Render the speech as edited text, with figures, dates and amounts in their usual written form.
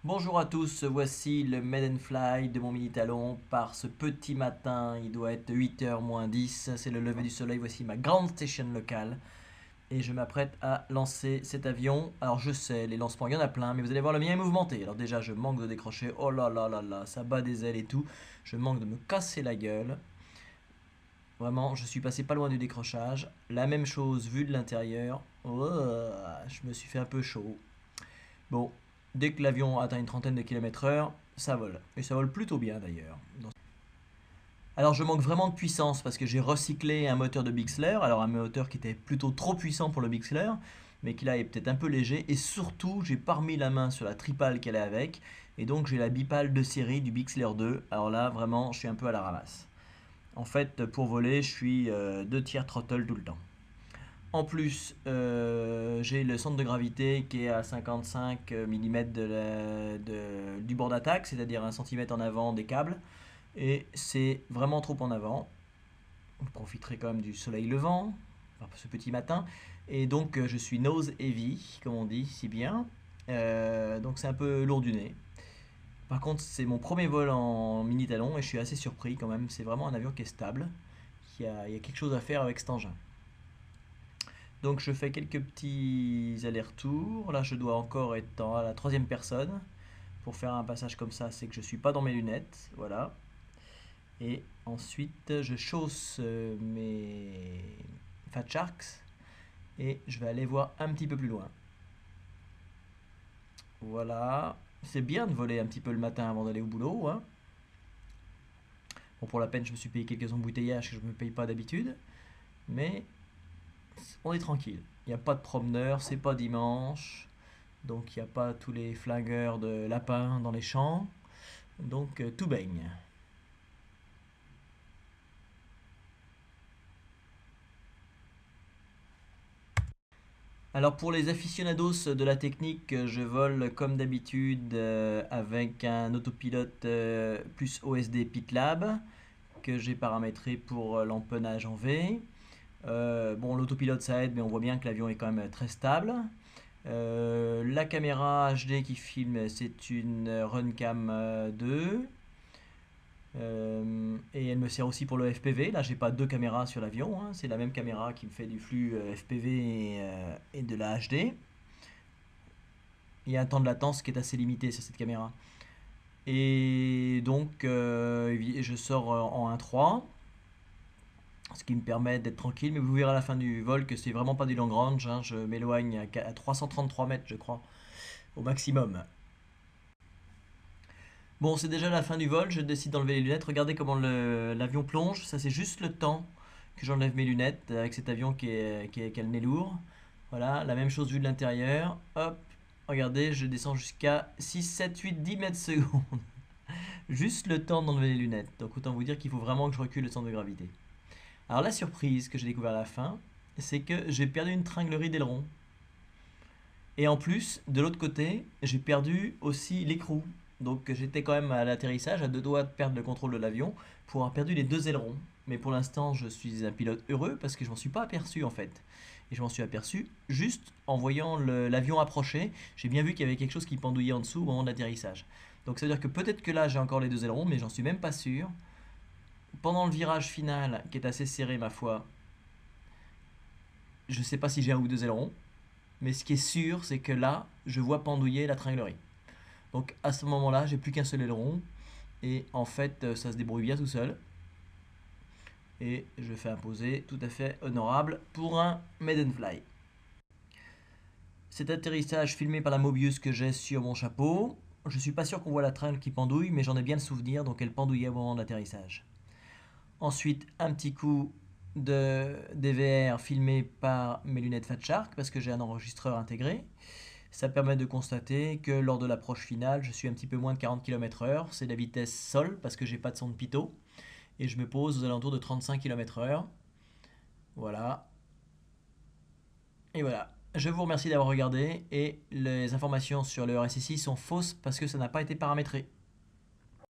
Bonjour à tous, voici le Made and Fly de mon mini talon par ce petit matin, il doit être 8h moins 10, c'est le lever du soleil, voici ma grande station locale et je m'apprête à lancer cet avion. Alors je sais, les lancements il y en a plein, mais vous allez voir le mien est mouvementé. Alors déjà je manque de décrocher, oh là là là là, ça bat des ailes et tout, je manque de me casser la gueule. Vraiment, je suis passé pas loin du décrochage, la même chose vue de l'intérieur, oh, je me suis fait un peu chaud. Bon, dès que l'avion atteint une trentaine de kilomètres heure, ça vole. Et ça vole plutôt bien d'ailleurs. Alors je manque vraiment de puissance parce que j'ai recyclé un moteur de Bixler. Alors un moteur qui était plutôt trop puissant pour le Bixler, mais qui là est peut-être un peu léger. Et surtout, j'ai pas remis la main sur la tripale qu'elle est avec. Et donc j'ai la bipale de série du Bixler 2. Alors là, vraiment, je suis un peu à la ramasse. En fait, pour voler, je suis 2 tiers throttle tout le temps. En plus, j'ai le centre de gravité qui est à 55 mm du bord d'attaque, c'est-à-dire 1 cm en avant des câbles. Et c'est vraiment trop en avant. Je profiterai quand même du soleil levant, enfin, ce petit matin. Et donc je suis nose heavy, comme on dit si bien. Donc c'est un peu lourd du nez. Par contre, c'est mon premier vol en mini talon et je suis assez surpris quand même. C'est vraiment un avion qui est stable. Il y a quelque chose à faire avec cet engin. Donc je fais quelques petits allers-retours. Là, je dois encore être à la troisième personne. Pour faire un passage comme ça, c'est que je ne suis pas dans mes lunettes. Voilà. Et ensuite, je chausse mes Fat Sharks. Et je vais aller voir un petit peu plus loin. Voilà. C'est bien de voler un petit peu le matin avant d'aller au boulot, hein. Bon, pour la peine, je me suis payé quelques embouteillages que je ne me paye pas d'habitude. Mais on est tranquille. Il n'y a pas de promeneurs, c'est pas dimanche. Donc il n'y a pas tous les flingueurs de lapins dans les champs. Donc tout baigne. Alors pour les aficionados de la technique, je vole comme d'habitude avec un autopilote plus OSD PitLab que j'ai paramétré pour l'empennage en V. Bon, l'autopilote ça aide, mais on voit bien que l'avion est quand même très stable. La caméra HD qui filme, c'est une Runcam 2. Et elle me sert aussi pour le FPV. Là, j'ai pas deux caméras sur l'avion, hein. C'est la même caméra qui me fait du flux FPV et de la HD. Il y a un temps de latence qui est assez limité sur cette caméra. Et donc, je sors en 1.3, ce qui me permet d'être tranquille. Mais vous verrez à la fin du vol que c'est vraiment pas du long range, hein. Je m'éloigne à 333 mètres, je crois, au maximum. Bon, c'est déjà la fin du vol, je décide d'enlever les lunettes. Regardez comment l'avion plonge. Ça, c'est juste le temps que j'enlève mes lunettes avec cet avion qui a le nez lourd. Voilà, la même chose vue de l'intérieur. Hop, regardez, je descends jusqu'à 6, 7, 8, 10 mètres secondes. Juste le temps d'enlever les lunettes. Donc autant vous dire qu'il faut vraiment que je recule le centre de gravité. Alors la surprise que j'ai découvert à la fin, c'est que j'ai perdu une tringlerie d'aileron. Et en plus, de l'autre côté, j'ai perdu aussi l'écrou. Donc j'étais quand même à l'atterrissage, à deux doigts de perdre le contrôle de l'avion, pour avoir perdu les deux ailerons. Mais pour l'instant, je suis un pilote heureux parce que je m'en suis pas aperçu en fait. Et je m'en suis aperçu juste en voyant l'avion approcher. J'ai bien vu qu'il y avait quelque chose qui pendouillait en dessous au moment de l'atterrissage. Donc ça veut dire que peut-être que là j'ai encore les deux ailerons, mais j'en suis même pas sûr. Pendant le virage final, qui est assez serré ma foi, je sais pas si j'ai un ou deux ailerons. Mais ce qui est sûr, c'est que là, je vois pendouiller la tringlerie. Donc à ce moment-là, j'ai plus qu'un seul aileron. Et en fait, ça se débrouille bien tout seul. Et je fais un posé tout à fait honorable pour un Maiden Fly. Cet atterrissage filmé par la Mobius que j'ai sur mon chapeau. Je suis pas sûr qu'on voit la tringle qui pendouille, mais j'en ai bien le souvenir, donc elle pendouillait au moment de l'atterrissage. Ensuite, un petit coup de DVR filmé par mes lunettes Fat Shark, parce que j'ai un enregistreur intégré. Ça permet de constater que lors de l'approche finale, je suis un petit peu moins de 40 km/h. C'est la vitesse sol parce que j'ai pas de son de pitot. Et je me pose aux alentours de 35 km/h. Voilà. Et voilà. Je vous remercie d'avoir regardé. Et les informations sur le RSSI sont fausses parce que ça n'a pas été paramétré.